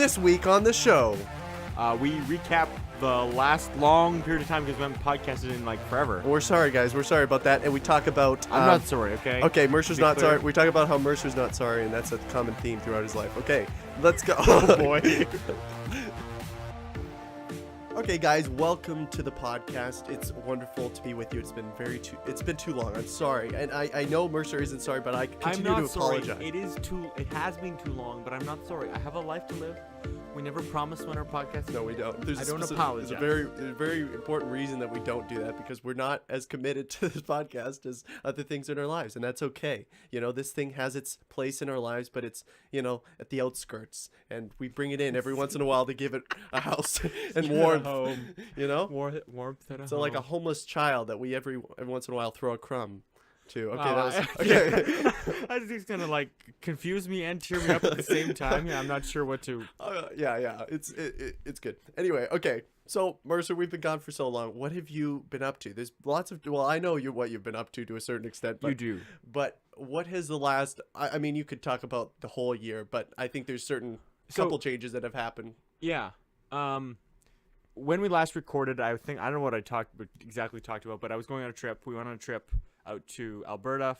This week on the show, we recap the last long period of time because we haven't podcasted in like forever. we're sorry, guys. We're sorry about that, and we talk about. I'm not sorry, okay? Okay, Mercer's not clear. sorry. We talk about how Mercer's not sorry, and that's a common theme throughout his life. Okay, let's go. Oh boy. Okay, guys, welcome to the podcast. It's wonderful to be with you. It's been too long. I'm sorry, and I know Mercer isn't sorry, but I continue to apologize. Sorry. It has been too long, but I'm not sorry. I have a life to live. We never promised when our podcast. No, we don't. I don't apologize. There's a very important reason that we don't do that, because we're not as committed to this podcast as other things in our lives, and that's okay. You know, this thing has its place in our lives, but it's, at the outskirts, and we bring it in every once in a while to give it a house and warmth. Home. Warmth at a home. So like a homeless child that we every once in a while throw a crumb to. Okay, Oh, that was okay. I think it's gonna like confuse me and cheer me up at the same time. Yeah, I'm not sure what to. Yeah, it's good. Anyway, okay. So Mercer, we've been gone for so long. What have you been up to? There's lots of. Well, I know what you've been up to a certain extent. But, You do. But what has the last? I mean, you could talk about the whole year, but I think there's couple changes that have happened. Yeah. When we last recorded, I don't know what I exactly talked about, but I was going on a trip. We went on a trip out to Alberta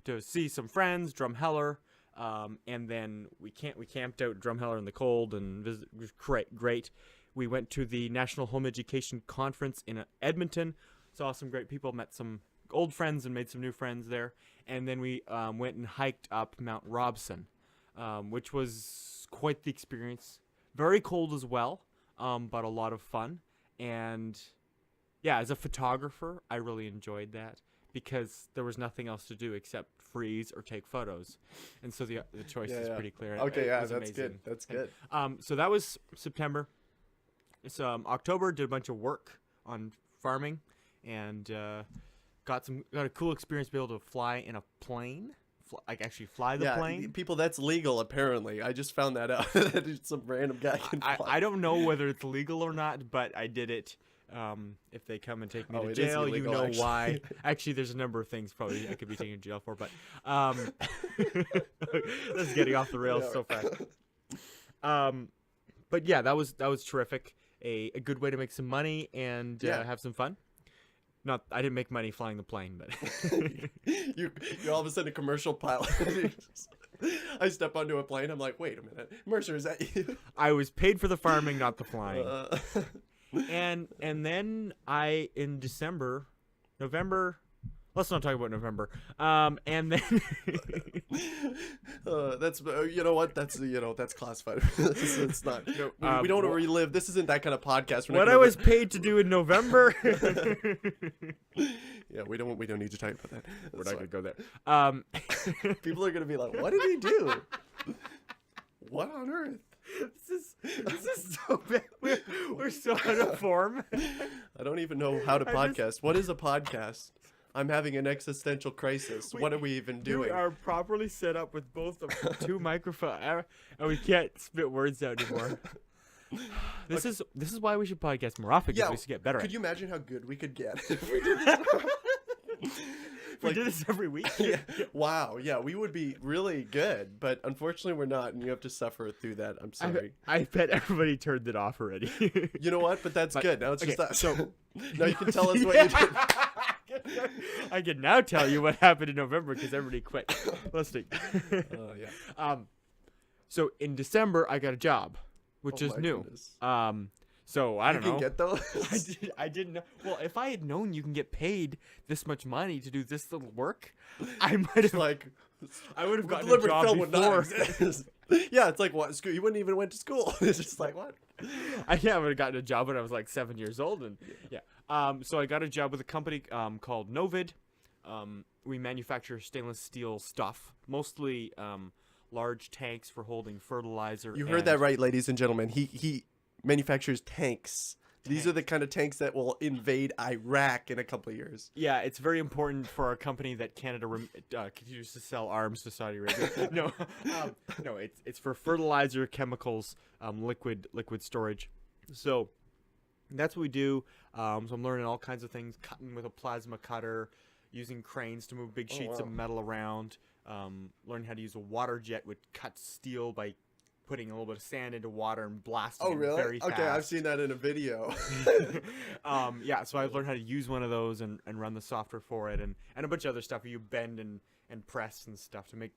to see some friends, Drumheller, and then we camped out Drumheller in the cold and it was great. We went to the National Home Education Conference in Edmonton, saw some great people, met some old friends and made some new friends there, and then we went and hiked up Mount Robson, which was quite the experience. Very cold as well. But a lot of fun, and yeah, as a photographer, I really enjoyed that because there was nothing else to do except freeze or take photos, and so the choice is pretty clear. Okay, It was that's amazing. good. That's good. So that was September. So October, did a bunch of work on farming, and got a cool experience to be able to fly in a plane. Actually fly the plane. People, that's legal apparently. I just found that out. That some random guy can fly. I don't know whether it's legal or not, but I did it. If they come and take me to jail, illegal, you know actually. why. Actually, there's a number of things probably I could be taken to jail for, but this is getting off the rails so fast. But yeah, that was terrific. A good way to make some money and have some fun. I didn't make money flying the plane, but you're all of a sudden a commercial pilot. I step onto a plane. I'm like, wait a minute, Mercer, is that you? I was paid for the farming, not the flying. And then in November. Let's not talk about November. And then that's you know what? That's classified. It's not. We don't relive. This isn't that kind of podcast. What I was paid to do in November. Yeah, we don't need to talk about that. We're not gonna go there. People are gonna be like, "What did he do? What on earth?" This is so bad. We're so out of form. I don't even know how to podcast. What is a podcast? I'm having an existential crisis. What are we even doing? We are properly set up with both of two microphones, and we can't spit words out anymore. This is why we should podcast more often, because we should get better. Could you imagine how good we could get if we did this every week? Yeah. Wow. Yeah, we would be really good, but unfortunately we're not, and you have to suffer through that. I'm sorry. I bet everybody turned it off already. You know what? But that's good. Now it's just us. So now you can tell us what you did. I can now tell you what happened in November because everybody quit listening. Yeah. So in December, I got a job, which is new. Goodness. So I don't know. You can get those? I didn't know. Well, if I had known you can get paid this much money to do this little work, I might have I would have gotten a job before. Yeah, it's like what? School? You wouldn't even went to school. It's just like what? I would have gotten a job when I was like 7 years old, and so I got a job with a company called Novid. We manufacture stainless steel stuff, mostly large tanks for holding fertilizer. You heard that right, ladies and gentlemen. He manufactures tanks. These are the kind of tanks that will invade Iraq in a couple of years. Yeah, it's very important for our company that Canada continues to sell arms to Saudi Arabia. No, it's for fertilizer, chemicals, liquid storage. So that's what we do. So I'm learning all kinds of things, cutting with a plasma cutter, using cranes to move big sheets of metal around, learning how to use a water jet which cuts steel by putting a little bit of sand into water and blasting Oh, it really? very fast. Okay, I've seen that in a video. Yeah, so I've learned how to use one of those and run the software for it, and a bunch of other stuff where you bend and press and stuff to make,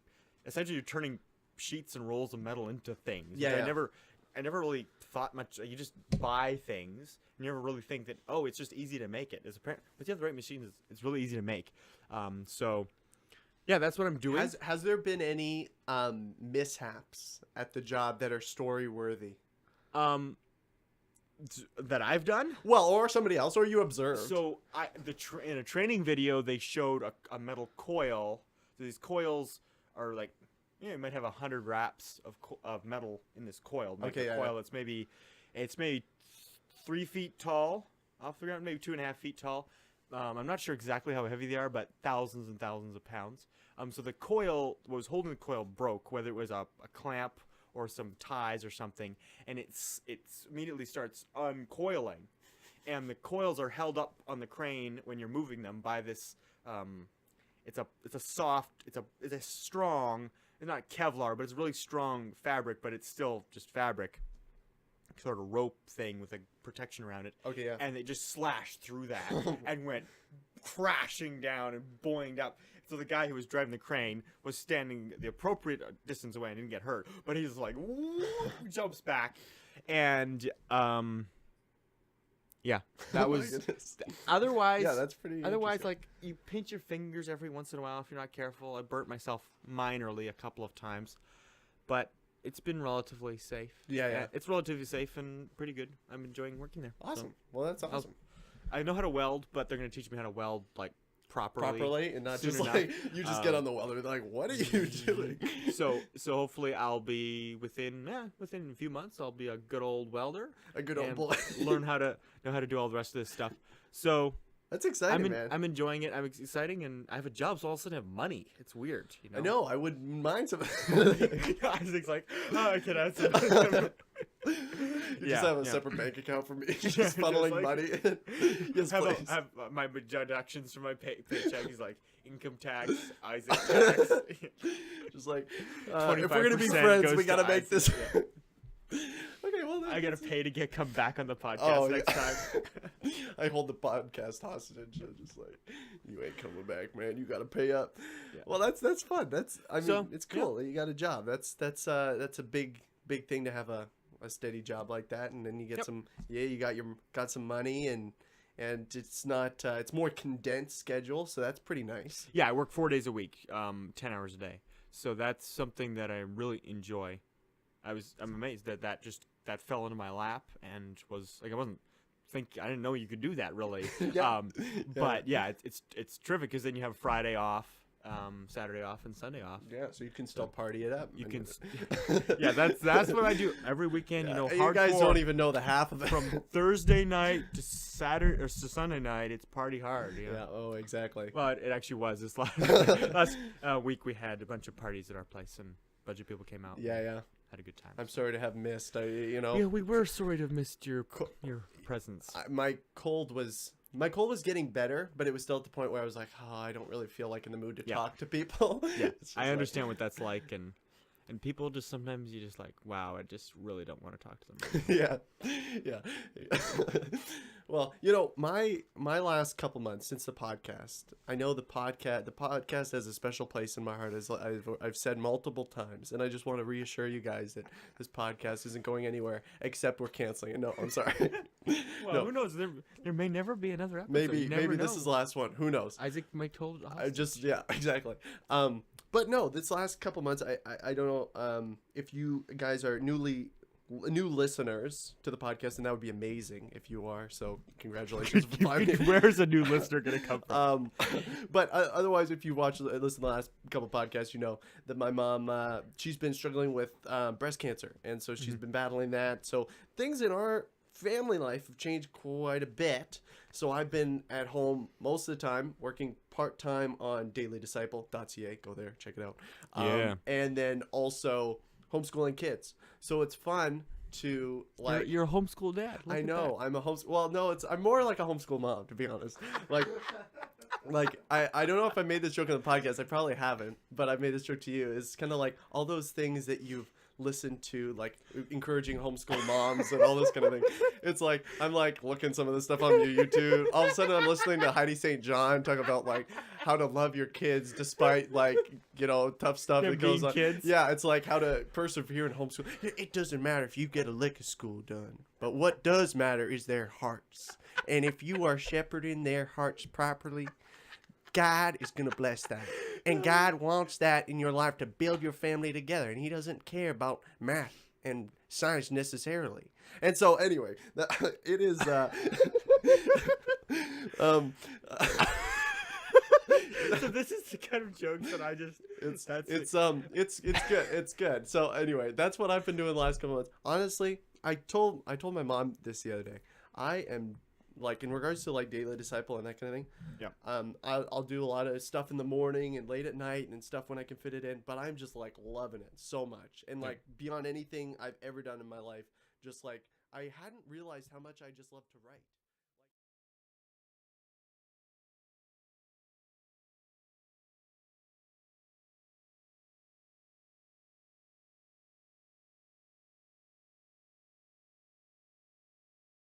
essentially you're turning sheets and rolls of metal into things. which Yeah, yeah. I never really thought much. You just buy things, and you never really think that, oh, it's just easy to make it. It's apparent, but you have the right machines, it's really easy to make. So, yeah, that's what I'm doing. Has there been any mishaps at the job that are story worthy? That I've done. Well, or somebody else, or you observed. So in a training video, they showed a metal coil. So these coils are like, you might have 100 wraps of metal in this coil. Make Okay, a yeah, coil yeah. it's maybe 3 feet tall off the ground, maybe 2.5 feet tall. I'm not sure exactly how heavy they are, but thousands and thousands of pounds. So the coil, what was holding the coil broke, whether it was a clamp or some ties or something, and it immediately starts uncoiling, and the coils are held up on the crane when you're moving them by this. It's a strong. It's not Kevlar, but it's a really strong fabric, but it's still just fabric. Sort of rope thing with a protection around it. Okay, yeah. And it just slashed through that and went crashing down and boinged up. So the guy who was driving the crane was standing the appropriate distance away and didn't get hurt, but he was like, woo, jumps back, and yeah, that Oh my was. goodness. Otherwise, Yeah, that's pretty. Otherwise, interesting. like, you pinch your fingers every once in a while if you're not careful. I burnt myself minorly a couple of times, but it's been relatively safe. Yeah, yeah. It's relatively safe and pretty good. I'm enjoying working there. Awesome. So, Well, that's awesome. I know how to weld, but they're going to teach me how to weld, like, properly And not soon just enough. like you just get on the welder. They're like, what are you doing? So hopefully I'll be within a few months I'll be a good old welder. A good old and boy. learn how to do all the rest of this stuff. So That's exciting, man. I'm enjoying it. I'm exciting, and I have a job, so all of a sudden I have money. It's weird, you know. I know. I wouldn't mind some. Isaac's like, oh, I can add some. You just have a separate bank account for me. Just Just funneling like- money. Yes, please. have my deductions from my paycheck. He's like income tax, Isaac tax. Just like, if we're gonna be 25% friends, goes we to gotta make Isaac, this. yeah. Okay, well, I gotta pay to come back on the podcast Oh, next yeah. time. I hold the podcast hostage. I'm just like, you ain't coming back, man. You gotta pay up. Yeah. Well, that's fun. I mean, So, it's cool. You got a job. That's a big thing to have a steady job like that, and then you get you got some money, and it's not it's more condensed schedule, so that's pretty nice. Yeah, I work 4 days a week, 10 hours a day. So that's something that I really enjoy. I'm amazed that fell into my lap and was like, I didn't know you could do that really. Yeah. But yeah, it's terrific because then you have Friday off, Saturday off, and Sunday off. Yeah, so you can still party it up. You And- can, yeah, that's what I do every weekend. You know, you guys hardcore. don't even know the half of it. From Thursday night to Saturday or to Sunday night, it's party hard. You know? Yeah. Oh, exactly. Well, it actually was this last week. We had a bunch of parties at our place, and a bunch of people came out. Yeah, yeah. Had a good time. I'm sorry to have missed. Yeah, we were sorry to have missed your presence. My cold was getting better, but it was still at the point where I was like, oh, I don't really feel like in the mood to talk to people. Yeah, It's just I like- understand what that's like, and people just sometimes you just like, wow, I just really don't want to talk to them. yeah. Well, my last couple months since the podcast, I know the podcast has a special place in my heart, as I've said multiple times, and I just want to reassure you guys that this podcast isn't going anywhere except we're canceling it. No, I'm sorry. Well, No. who knows? There may never be another episode. maybe You never this know. is the last one. Who knows? Isaac might told. Exactly. But no, this last couple months, I don't know if you guys are new listeners to the podcast, and that would be amazing if you are. So congratulations for finding. Where's a new listener gonna come from? But otherwise, if you listen to the last couple podcasts, you know that my mom, she's been struggling with breast cancer, and so she's been battling that. So things in our family life have changed quite a bit. So I've been at home most of the time, working part-time on dailydisciple.ca. Go there, check it out. Yeah. And then also homeschooling kids. So it's fun to like. You're a homeschool dad. Look I at know. that. I'm a homeschool. Well, no, I'm more like a homeschool mom, to be honest. Like I don't know if I made this joke on the podcast. I probably haven't, but I made this joke to you. It's kind of like all those things that you've listen to like encouraging homeschool moms and all this kind of thing. It's like I'm like looking some of this stuff on YouTube. All of a sudden I'm listening to Heidi St. John talk about like how to love your kids despite like, you know, tough stuff Them that goes being on. kids. Yeah, it's like how to persevere in homeschool. It doesn't matter if you get a lick of school done, but what does matter is their hearts. And if you are shepherding their hearts properly, God is going to bless that. And God wants that in your life to build your family together. And he doesn't care about math and science necessarily. And so anyway, it is So this is the kind of jokes that I just it's good. It's good. So anyway, that's what I've been doing the last couple months. Honestly, I told my mom this the other day. I am like in regards to like daily disciple and that kind of thing. Yeah. I'll do a lot of stuff in the morning and late at night and stuff when I can fit it in. But I'm just like loving it so much and like beyond anything I've ever done in my life. Just like I hadn't realized how much I just love to write.